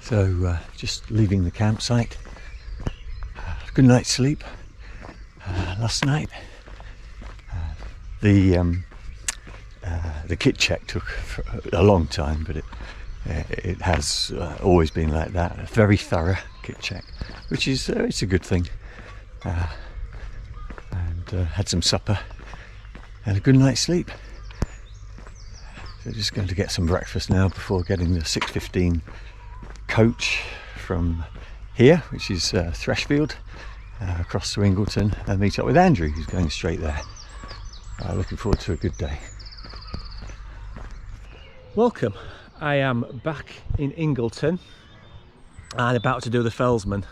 So just leaving the campsite. Good night's sleep last night. The kit check took a long time, but it has always been like that. A very thorough kit check, which is it's a good thing. And had some supper and a good night's sleep. So just going to get some breakfast now before getting the 6:15 coach from here, which is Threshfield, across to Ingleton, and meet up with Andrew, who's going straight there. Looking forward to a good day. Welcome. I am back in Ingleton and about to do the Fellsman.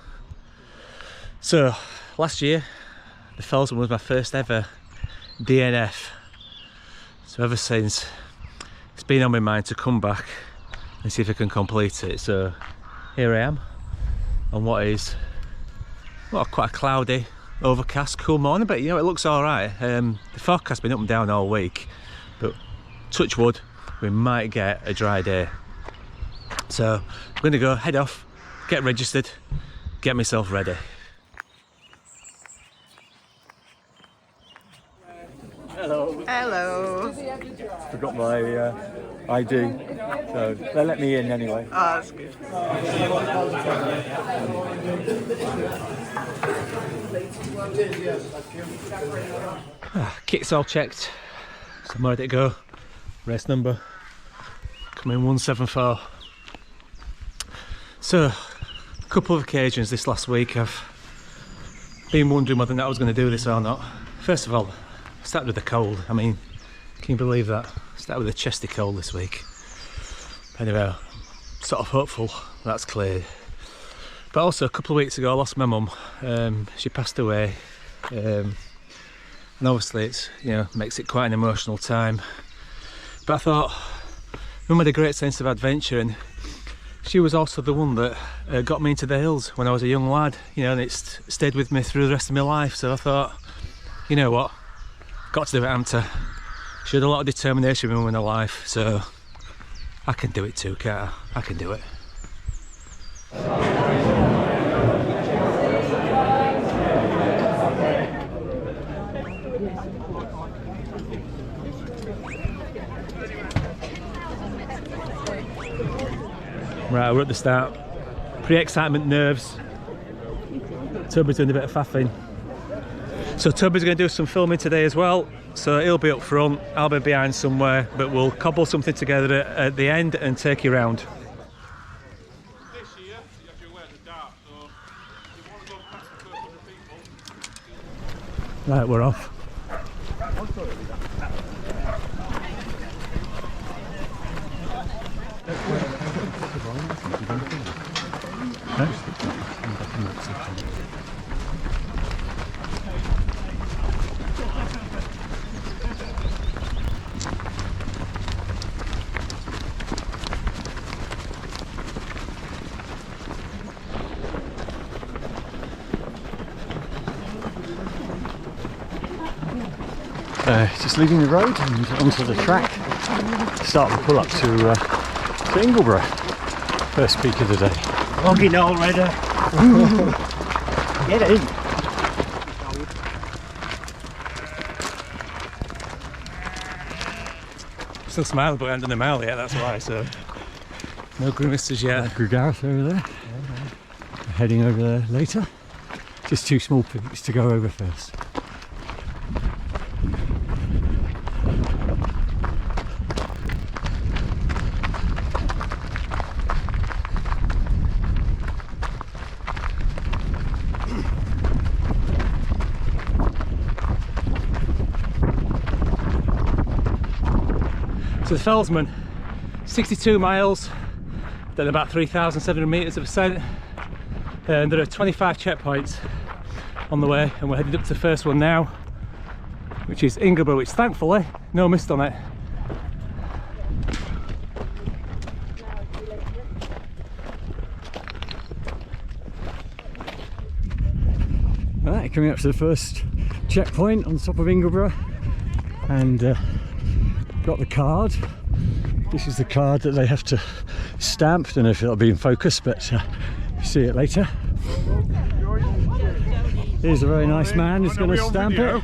So last year the Fellsman was my first ever DNF, so ever since it's been on my mind to come back and see if I can complete it. So here I am on what is quite a cloudy, overcast, cool morning, but you know, it looks all right. The forecast's been up and down all week, but touch wood, we might get a dry day. So I'm going to go head off, get registered, get myself ready. Hello. Hello. Forgot my ID, so they let me in anyway. Oh, that's good. Kit's all checked, so I'm ready to go. Race number coming 174. So, a couple of occasions this last week I've been wondering whether or not I was going to do this or not. First of all, I started with the cold. I mean, can you believe that? I started with a chesty cold this week. Anyway, I'm sort of hopeful that's cleared. But also a couple of weeks ago I lost my mum. She passed away, and obviously it's, you know, makes it quite an emotional time. But I thought, Mum had a great sense of adventure, and she was also the one that got me into the hills when I was a young lad, you know, and it's stayed with me through the rest of my life. So I thought, you know what, got to do it, Anta. She had a lot of determination in her life, so I can do it too, can't I? I can do it. Right, we're at the start. Pre-excitement nerves. Toby's doing a bit of faffing. So Toby's going to do some filming today as well. So he'll be up front, I'll be behind somewhere, but we'll cobble something together at the end and take you round. This year, you have to wear the dart, so you want to go past the first 100 people. Right, we're off. Just leaving the road and onto the track. Start the pull up to Ingleborough. First peak of the day. Logging already. Get in. Still smiling, but I haven't done the mile yet, that's why, so no grimaces yet. Gareth over there. Heading over there later. Just two small peaks to go over first. So the Fellsman, 62 miles, then about 3,700 metres of ascent, and there are 25 checkpoints on the way, and we're headed up to the first one now, which is Ingleborough, which thankfully no mist on it. Right, coming up to the first checkpoint on top of Ingleborough, and got the card. This is the card that they have to stamp. Don't know if it'll be in focus, but see it later. Here's a very nice man who's going to stamp it.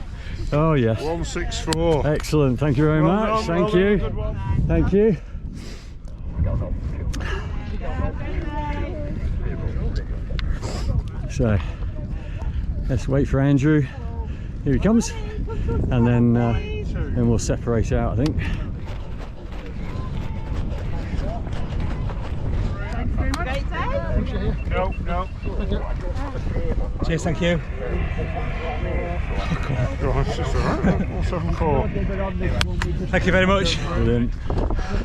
Oh yes. 164. Excellent. Thank you very much. Thank you. Thank you. So let's wait for Andrew. Here he comes, and then we'll separate out, I think. No. Cheers, thank you. Gosh, it's alright. 174. Thank you very much. Brilliant.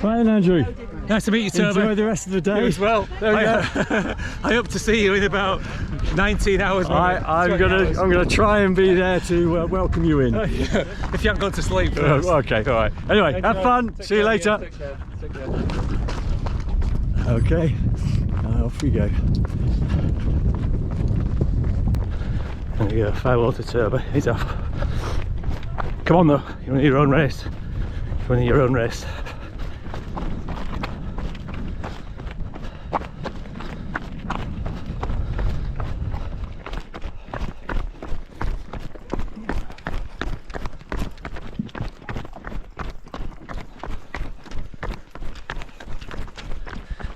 Right then, Andrew. Nice to meet you, Toby. Enjoy the rest of the day. You as well. I hope to see you in about 19 hours. I'm gonna try and be there to welcome you in. If you haven't gone to sleep first. Okay, all right. Anyway, have fun. See you later. Take care. Okay, off we go. There you go, farewell to Turbo. He's off. Come on though, you're running your own race. You're running your own race.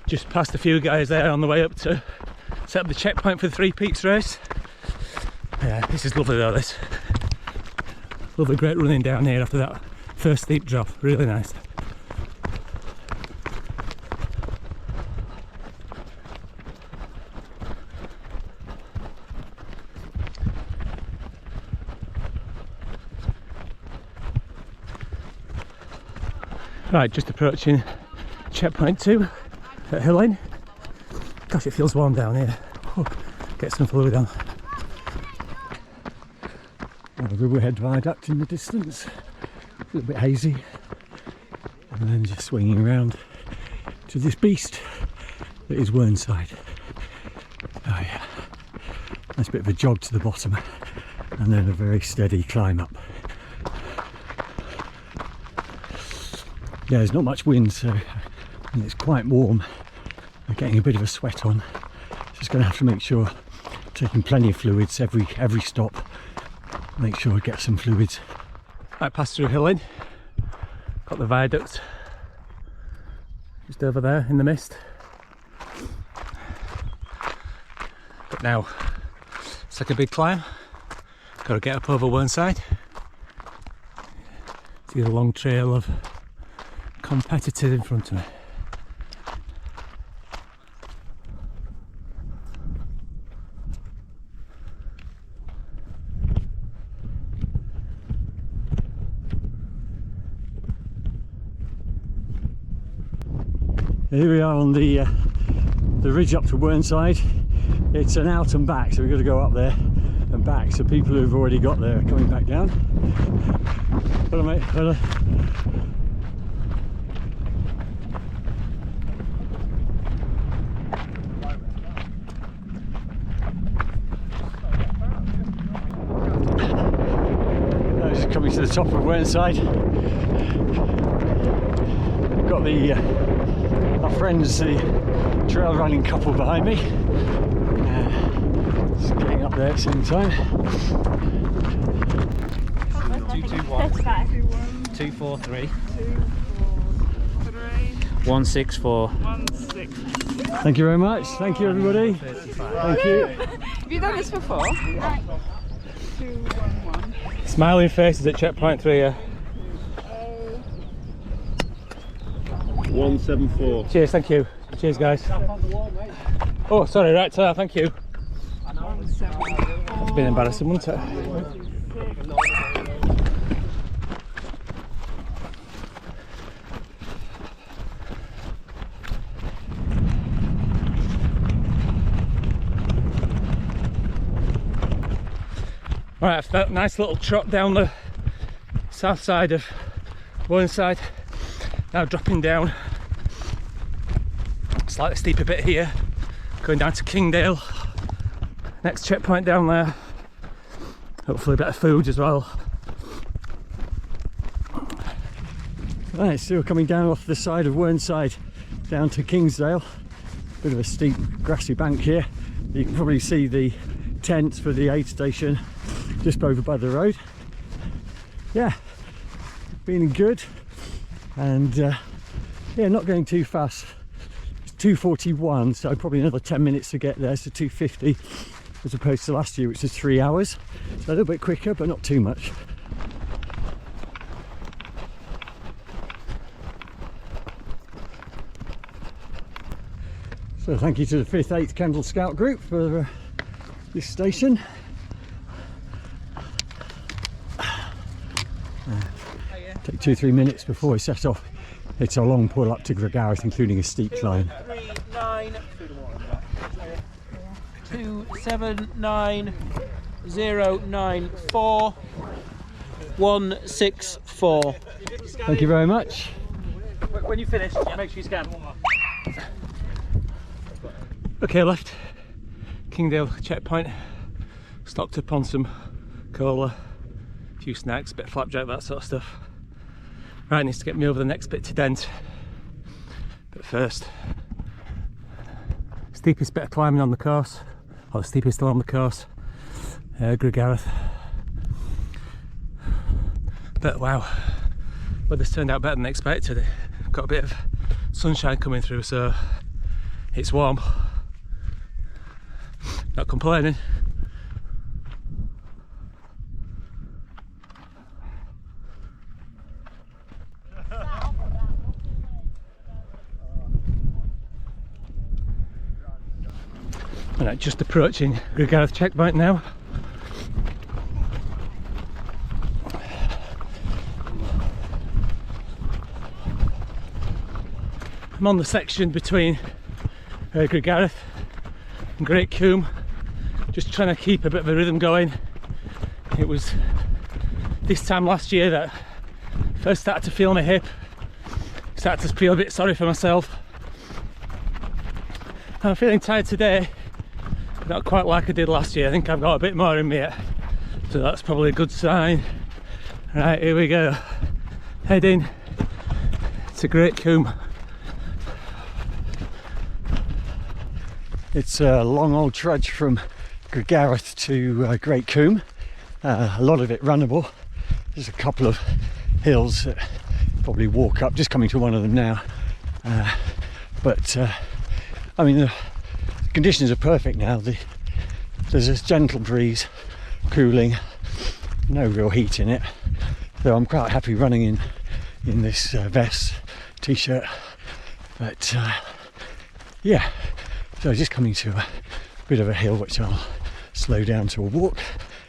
Just passed a few guys there on the way up to set up the checkpoint for the Three Peaks race. Yeah, this is lovely though, this. Lovely, great running down here after that first steep drop, really nice. Right, just approaching checkpoint 2 at Hill Inn. Gosh, it feels warm down here. Oh, get some fluid on. The Riverhead Viaduct in the distance, a little bit hazy, and then just swinging around to this beast that is Whernside. Oh yeah, nice bit of a jog to the bottom, and then a very steady climb up. Yeah, there's not much wind, so and it's quite warm. I'm getting a bit of a sweat on. Just going to have to make sure taking plenty of fluids every stop. Make sure I get some fluids. I passed through Hill Inn, got the viaduct just over there in the mist. But now it's like a big climb. Got to get up over Whernside. See the long trail of competitors in front of me. Here we are on the ridge up to Whernside. It's an out and back, so we've got to go up there and back. So people who've already got there are coming back down. Hello mate, hello. Just coming to the top of Whernside. Got our friends, the trail running couple behind me. Just getting up there at the same time. 221 243 164. Thank you very much. Thank you everybody. Thank you. Have you done this before? 211. Smiling faces at checkpoint 3 here. 174. Cheers, thank you. Cheers guys. Oh, sorry, right, so thank you. It's been embarrassing, wouldn't it? Right, after that nice little trot down the south side of Whernside, now dropping down, slightly steeper bit here, going down to Kingdale, next checkpoint down there, hopefully a bit of food as well. Right, so we're coming down off the side of Whernside down to Kingsdale. Bit of a steep grassy bank here. You can probably see the tents for the aid station just over by the road. Yeah, feeling good, and yeah, not going too fast. It's 2:41, so probably another 10 minutes to get there, so 2:50 as opposed to last year, which is 3 hours. So a little bit quicker, but not too much. So thank you to the 5th, 8th Kendal Scout Group for this station. Take 2-3 minutes before we set off. It's a long pull up to Gregareth, including a steep climb. 279094164. Thank you very much. When you finish, make sure you scan. Okay, left Kingdale checkpoint, stocked up on some cola, a few snacks, bit of flapjack, that sort of stuff. Right, needs to get me over the next bit to Dent. But first, steepest bit of climbing on the course, or the steepest on the course, Gregareth. But wow, weather's turned out better than expected. Got a bit of sunshine coming through, so it's warm. Not complaining. Right, just approaching Gregareth checkpoint now. I'm on the section between Gregareth and Great Coombe, just trying to keep a bit of a rhythm going. It was this time last year that I first started to feel my hip, started to feel a bit sorry for myself. I'm feeling tired today, but not quite like I did last year. I think I've got a bit more in me yet, so that's probably a good sign. Right, here we go, heading to Great Coombe. It's a long old trudge from Gregareth to Great Coombe. A lot of it runnable. There's a couple of hills that probably walk up, just coming to one of them now. But I mean, the conditions are perfect now. There's a gentle breeze, cooling, no real heat in it. So I'm quite happy running in this vest, t-shirt. But yeah, so just coming to a bit of a hill, which I'll slow down to a walk,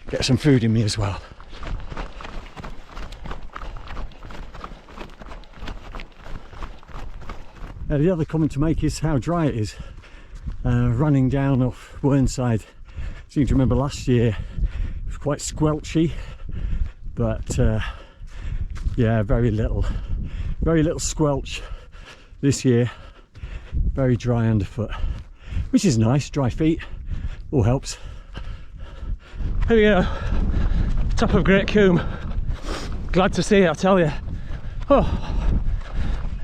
get some food in me as well. The other comment to make is how dry it is. Running down off Whernside, I seem to remember last year it was quite squelchy, but yeah, very little squelch this year. Very dry underfoot, which is nice. Dry feet all helps. Here we go, top of Great Coombe. Glad to see it, I tell you. Oh,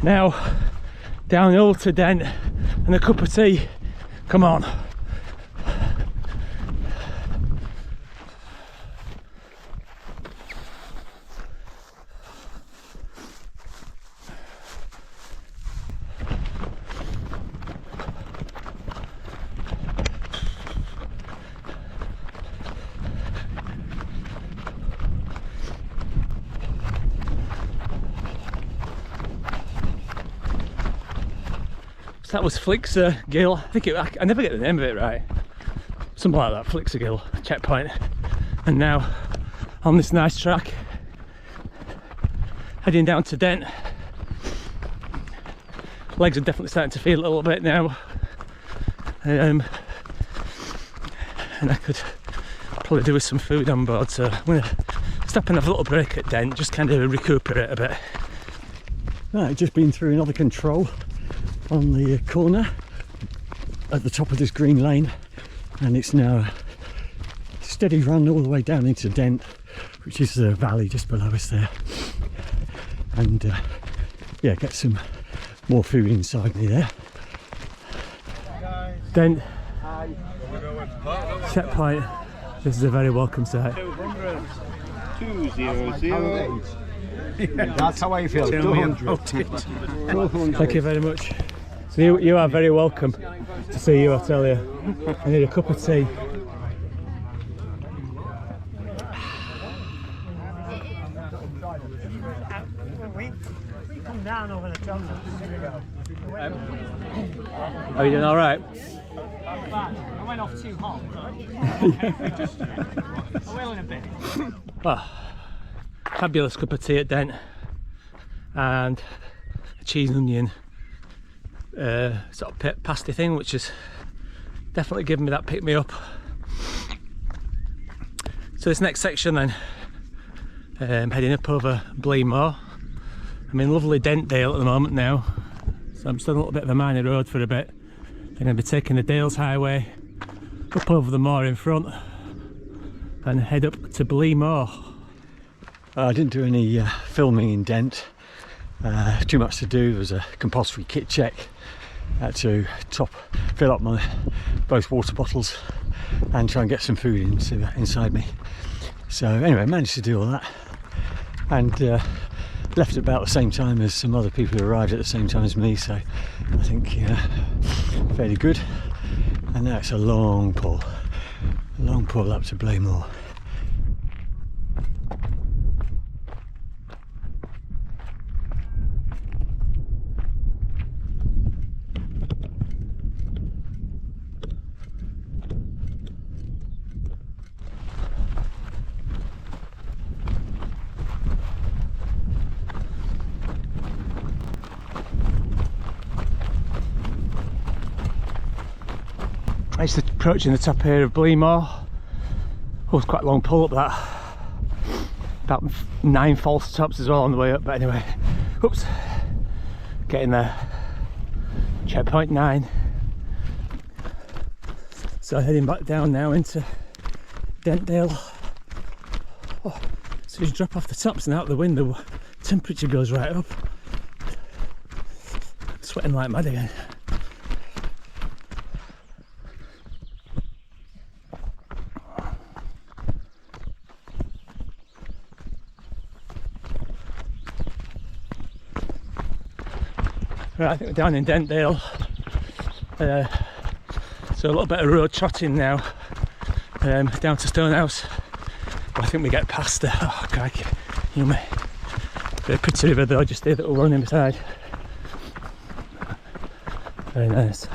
now downhill to Dent and a cup of tea. Come on. That was Flixer Gill. I never get the name of it right. Something like that, Flixer Gill checkpoint. And now on this nice track, heading down to Dent. Legs are definitely starting to feel a little bit now. And I could probably do with some food on board, so I'm going to stop and have a little break at Dent, just kind of recuperate a bit. Right, just been through another control on the corner at the top of this green lane, and it's now a steady run all the way down into Dent, which is the valley just below us there. And yeah, get some more food inside me there. Dent. Checkpoint. This is a very welcome sight. 200. That's how I feel. 200. Thank you very much. So you are very welcome to see you, I tell you. I need a cup of tea. We come down over the jungle. Are you doing all right? I went off too hot. I will in a bit. Well, fabulous cup of tea at Dent and a cheese and onion sort of pasty thing, which has definitely given me that pick me up. So this next section then, heading up over Bleemore. I'm in lovely Dentdale at the moment now, so I'm still on a little bit of a minor road for a bit. I'm going to be taking the Dales Highway up over the moor in front and head up to Bleemore. I didn't do any filming in Dent. Too much to do. There was a compulsory kit check. I had to fill up my both water bottles and try and get some food inside me. So anyway, I managed to do all that and left at about the same time as some other people who arrived at the same time as me, so I think fairly good. And now it's a long pull up to Bleemore. It's approaching the top here of Bleemore. Oh, it's quite a long pull up that. About 9 false tops as well on the way up, but anyway. Oops. Getting there. Checkpoint 9. So heading back down now into Dentdale. Oh, so you drop off the tops and out the window, temperature goes right up. Sweating like mad again. Right, I think we're down in Dentdale, so a little bit of road trotting now, down to Stonehouse. But I think we get past the, oh crikey, you may, bit of pretty river though, just here that we're running beside. Very nice.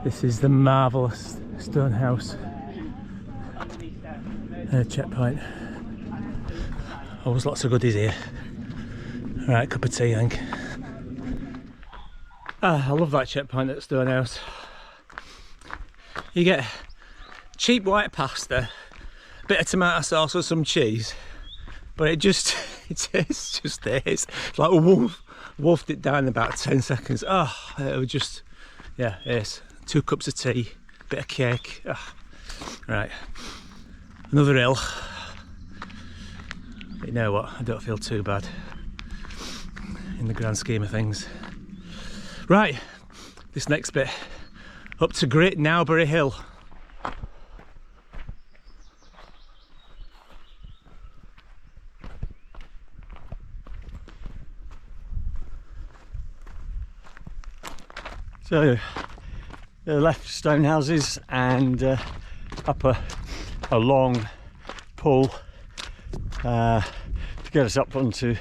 This is the marvellous Stonehouse checkpoint. Always lots of goodies here. Right, cup of tea, I think. I love that checkpoint at Stonehouse. You get cheap white pasta, a bit of tomato sauce or some cheese, but it tastes just this. It's like a wolfed it down in about 10 seconds. Oh, it was just, yeah, it's 2 cups of tea, bit of cake. Oh. Right, another hill. But you know what, I don't feel too bad in the grand scheme of things. Right, this next bit, up to Great Nowbury Hill. So left stone houses and up a long pull to get us up onto, I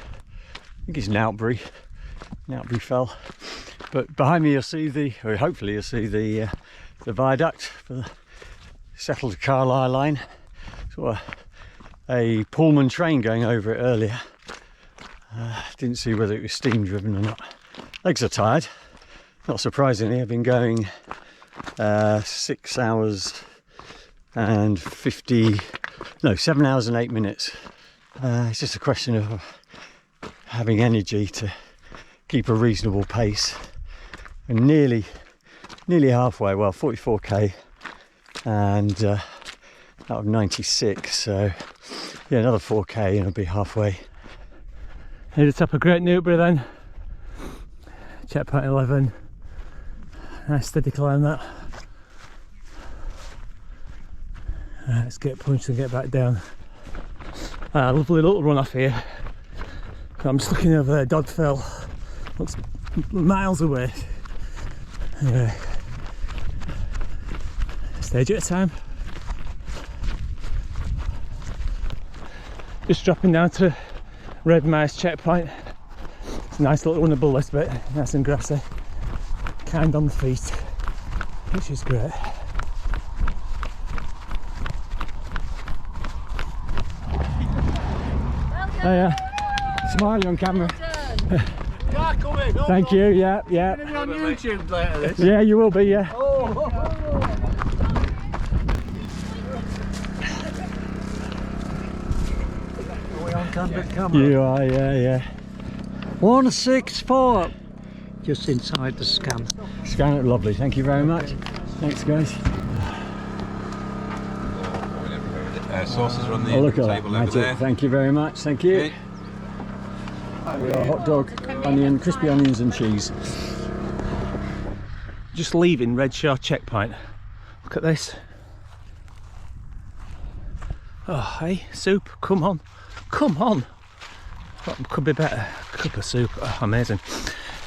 think it's Nowbury Fell. But behind me you'll see or hopefully you'll see the viaduct for the settled Carlisle line. Saw a Pullman train going over it earlier. Didn't see whether it was steam driven or not. Legs are tired, not surprisingly. I've been going 6 hours and 7 hours and 8 minutes. It's just a question of having energy to keep a reasonable pace. And nearly halfway, well, 44k and out of 96, so yeah, another 4k and I'll be halfway. Here's the top of Great Newbury then. checkpoint 11. Nice steady climb that. Let's get punched and get back down. Lovely little run off here. I'm just looking over there, Dodfell. Looks miles away. Anyway, stage at a time. Just dropping down to Red Mice checkpoint. It's a nice little runnable this bit, nice and grassy. Kind on the feet, which is great. Hiya. Smile on camera. Thank you, yeah. You're going to be on YouTube later, this? Yeah, you will be, yeah. Are we on camera? You are, yeah. 164. Just inside the scan. Scan it, lovely. Thank you very much. Thanks, guys. Sauces are on the Oh, look at that. table over Magic. there. Thank you very much. Thank you. Okay. We got a hot dog, onion, crispy onions and cheese. Just leaving Redshaw checkpoint. Look at this. Oh, hey, soup, come on. Come on. What could be better? Cup of soup, oh, amazing.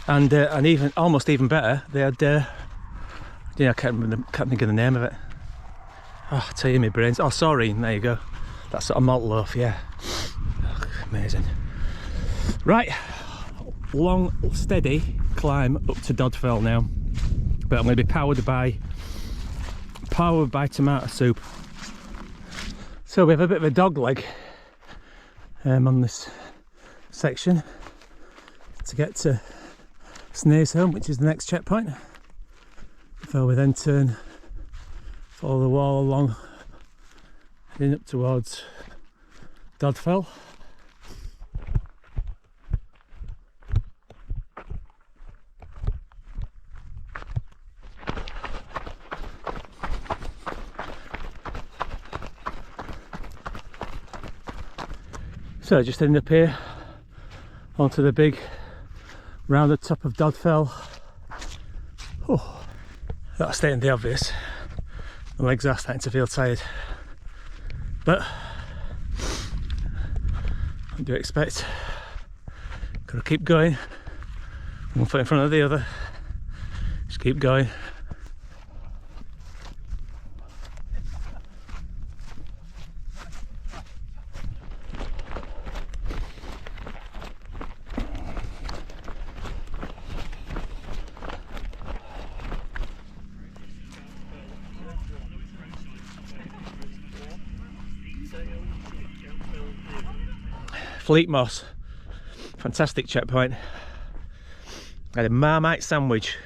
And even almost even better, they had, yeah, I can't think of the name of it. Oh, I tell you, my brains. Oh, sorry, there you go. That sort of malt loaf, yeah. Oh, amazing. Right, long, steady climb up to Dodfell now. But I'm going to be powered by tomato soup. So we have a bit of a dog leg on this section to get to Snaresholme, which is the next checkpoint. Before we then follow the wall along, heading up towards Dodfell. So just ending up here onto the big rounded top of Dodfell. Oh, that's stating the obvious. My legs are starting to feel tired, but what do you expect? Gotta keep going. One foot in front of the other. Just keep going. Fleet Moss, fantastic checkpoint. I had a Marmite sandwich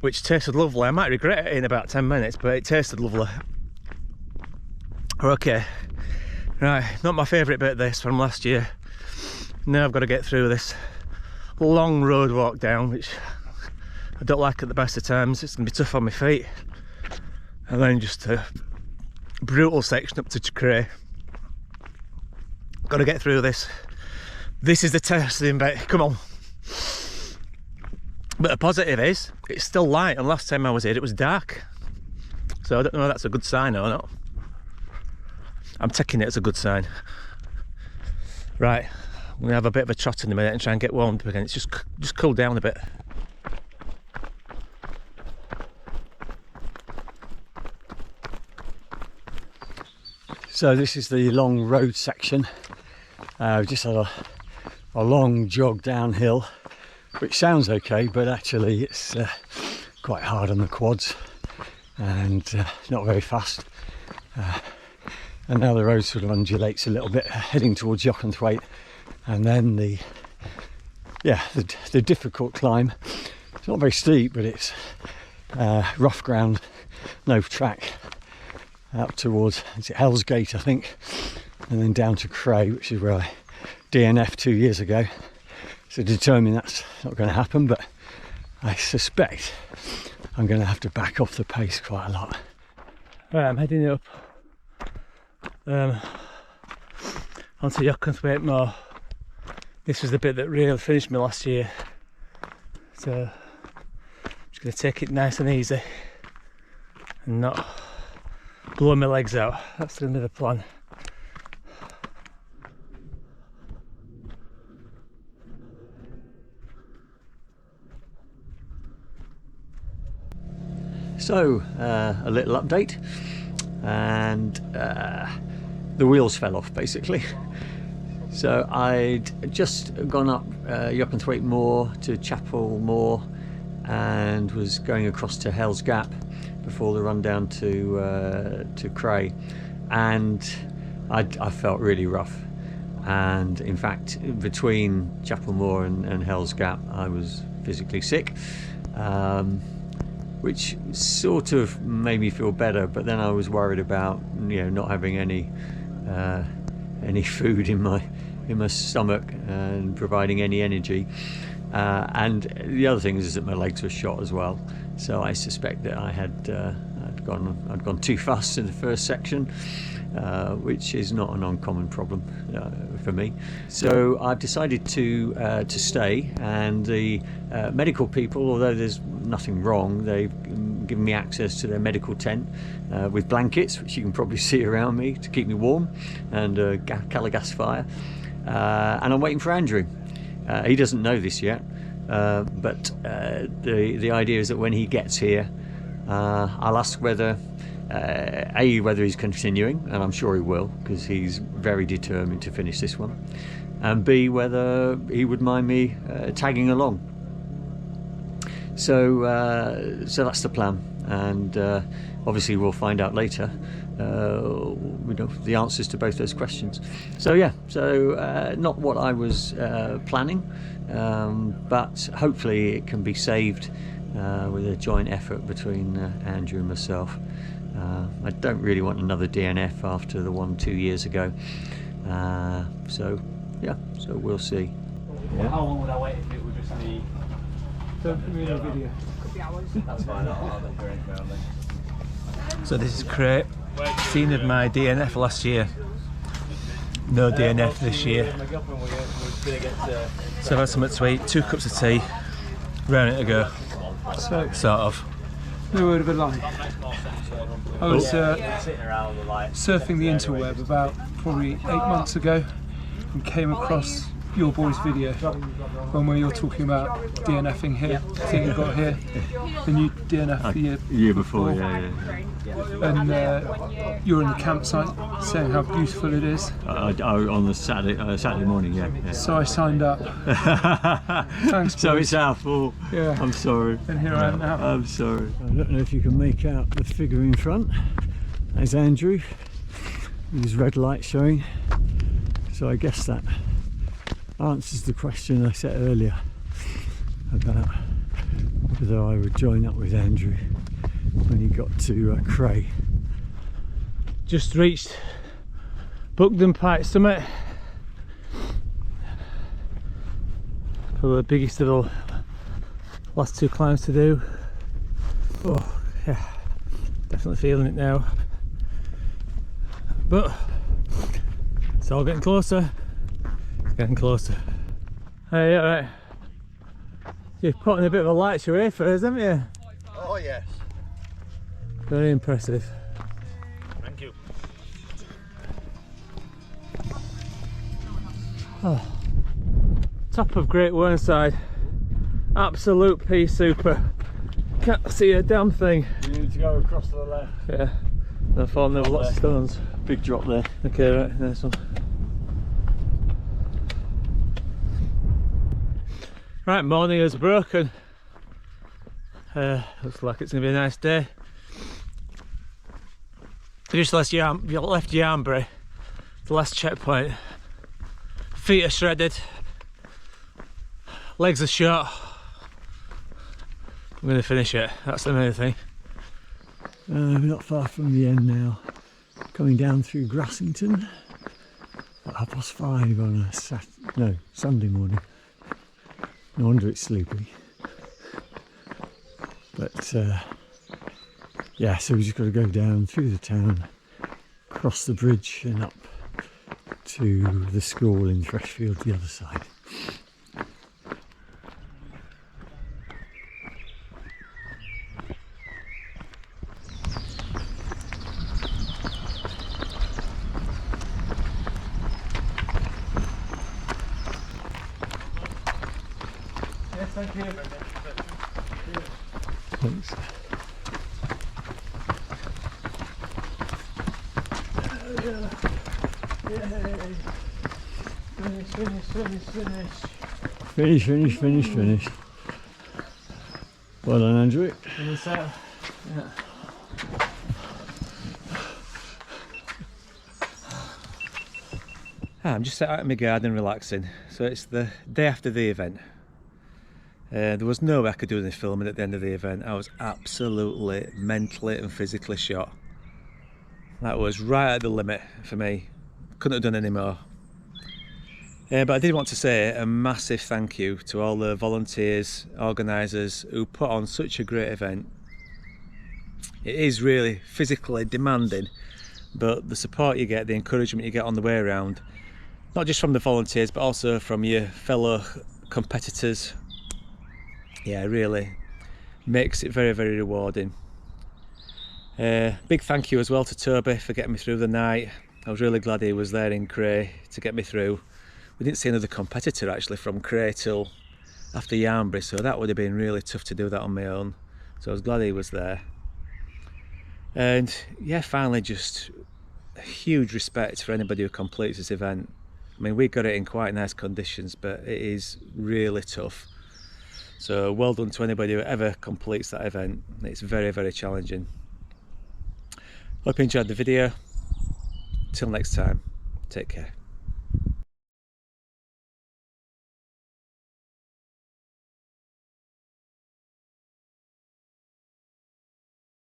which tasted lovely. I might regret it in about 10 minutes, but it tasted lovely. Okay, right, not my favourite bit of this from last year. Now I've got to get through this long road walk down, which I don't like at the best of times. It's going to be tough on my feet. And then just a brutal section up to Cray. Got to get through this. This is the testing bit. Come on. But the positive is, it's still light, and last time I was here it was dark. So I don't know if that's a good sign or not. I'm taking it as a good sign. Right, I'm going to have a bit of a trot in a minute and try and get warmed up again. It's just cool down a bit. So this is the long road section. We've just had a long jog downhill, which sounds okay, but actually it's quite hard on the quads and not very fast. And now the road sort of undulates a little bit, heading towards Yorkshire, and then the difficult climb. It's not very steep, but it's rough ground, no track, up towards, is it Hellsgate, I think, and then down to Cray, which is where I DNF'd 2 years ago. So determined that's not going to happen, but I suspect I'm going to have to back off the pace quite a lot. Right, I'm heading up onto Yorkshire More. This was the bit that really finished me last year. So I'm just going to take it nice and easy and not blow my legs out. That's going to be the plan. So, a little update, and the wheels fell off basically. So I'd just gone up Yorkshire Moor to Chapel Moor and was going across to Hell's Gap before the run down to Cray, and I felt really rough. And in fact, between Chapel Moor and Hell's Gap, I was physically sick. Which sort of made me feel better, but then I was worried about, you know, not having any food in my stomach and providing any energy. And the other thing is that my legs were shot as well. So I suspect that I'd gone too fast in the first section, which is not an uncommon problem for me. So I've decided to stay, and the medical people, although there's nothing wrong, they've given me access to their medical tent with blankets, which you can probably see around me, to keep me warm, and a gas fire. And I'm waiting for Andrew. He doesn't know this yet, but the idea is that when he gets here, I'll ask whether he's continuing, and I'm sure he will, because he's very determined to finish this one, and B, whether he would mind me tagging along. So that's the plan, and obviously we'll find out later the answers to both those questions. So yeah, not what I was planning, but hopefully it can be saved with a joint effort between Andrew and myself. I don't really want another DNF after the one 2 years ago, so we'll see. Yeah. How long would I wait if it would just be? Don't put me in a video. That's fine, I'll let you anything around then. So this is great. Scene of my DNF last year. No DNF this year. So I've had something to eat, 2 cups of tea, raring to go. So, Sort of. no word of a lie. I was surfing the interweb about probably 8 months ago and came across your boys' video, one where you're talking about DNFing here. I think you got here, and you DNF the year before. Yeah. And you're in the campsite saying how beautiful it is. On the Saturday morning, yeah. So I signed up. Thanks, boys. So it's our fault. Yeah. I'm sorry. And here I am now. I'm sorry. I don't know if you can make out the figure in front. There's Andrew with his red light showing. So I guess that answers the question I said earlier about whether I would join up with Andrew when he got to Cray. Just reached Buckden Pike Summit. Probably the biggest of the last 2 climbs to do. Oh yeah, definitely feeling it now. But it's all getting closer. It's getting closer. Hey, alright. You've put in a bit of a light show here for us, haven't you? Oh yes. Very impressive. Thank you. Oh. Top of Great Whernside. Absolute pea super. Can't see a damn thing. You need to go across to the left. Yeah. I thought there were lots of stones. Big drop there. Okay, right, nice one. Right, morning is broken. Looks like it's going to be a nice day. I just left Yarnbury, the last checkpoint. Feet are shredded, legs are short. I'm going to finish it, that's the main thing. We're not far from the end now. Coming down through Grassington at 5:30 on a Sunday morning. No wonder it's sleepy. But yeah, so we just got to go down through the town, cross the bridge and up to the school in Threshfield, the other side. Thank you. Thanks. Finish. Well done, Andrew. I'm just sat out in my garden relaxing. So it's the day after the event. There was no way I could do any filming at the end of the event. I was absolutely mentally and physically shot. That was right at the limit for me. Couldn't have done any more. But I did want to say a massive thank you to all the volunteers, organisers who put on such a great event. It is really physically demanding, but the support you get, the encouragement you get on the way around, not just from the volunteers but also from your fellow competitors, yeah, really makes it very, very rewarding. Big thank you as well to Toby for getting me through the night. I was really glad he was there in Cray to get me through. We didn't see another competitor actually from Cray till after Yarnbury, so that would have been really tough to do that on my own. So I was glad he was there. And yeah, finally, just a huge respect for anybody who completes this event. I mean, we got it in quite nice conditions, but it is really tough. So well done to anybody who ever completes that event. It's very, very challenging. Hope you enjoyed the video. Till next time, take care.